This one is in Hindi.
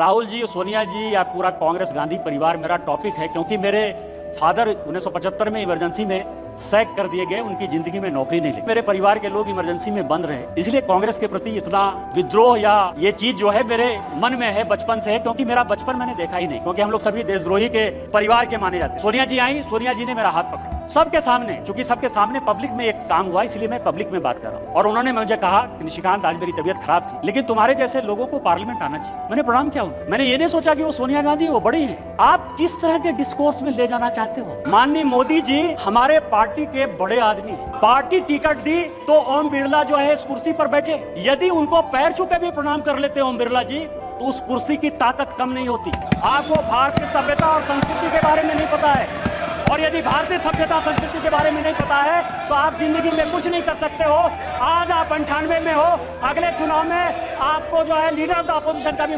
राहुल जी, सोनिया जी या पूरा कांग्रेस गांधी परिवार मेरा टॉपिक है, क्योंकि मेरे फादर 1975 में इमरजेंसी में सैक कर दिए गए, उनकी जिंदगी में नौकरी नहीं लगी। मेरे परिवार के लोग इमरजेंसी में बंद रहे, इसलिए कांग्रेस के प्रति इतना विद्रोह या ये चीज जो है मेरे मन में है, बचपन से है, क्योंकि मेरा बचपन मैंने देखा ही नहीं, क्योंकि हम लोग सभी देशद्रोही के परिवार के माने जाते हैं। सोनिया जी आई, सोनिया जी ने मेरा हाथ पकड़ा सबके सामने, क्योंकि सबके सामने पब्लिक में एक काम हुआ, इसलिए मैं पब्लिक में बात कर रहा हूँ। और उन्होंने मुझे कहा कि निशिकांत, आज मेरी तबीयत खराब थी, लेकिन तुम्हारे जैसे लोगों को पार्लियामेंट आना चाहिए। मैंने प्रणाम किया उन्हें। मैंने ये नहीं सोचा कि वो सोनिया गांधी वो बड़ी हैं। आप किस तरह के डिस्कोर्स में ले जाना चाहते हो? माननीय मोदी जी हमारे पार्टी के बड़े आदमी हैं। पार्टी टिकट दी तो ओम बिरला जो है इस कुर्सी पर बैठे, यदि उनको पैर छू के भी प्रणाम कर लेते ओम बिरला जी, तो उस कुर्सी की ताकत कम नहीं होती। आपको भारतीय सभ्यता और संस्कृति के बारे में नहीं पता है, और यदि भारतीय सभ्यता संस्कृति के बारे में नहीं पता है तो आप जिंदगी में कुछ नहीं कर सकते हो। आज आप 98 में हो, अगले चुनाव में आपको जो है लीडर ऑफ द अपोजिशन का भी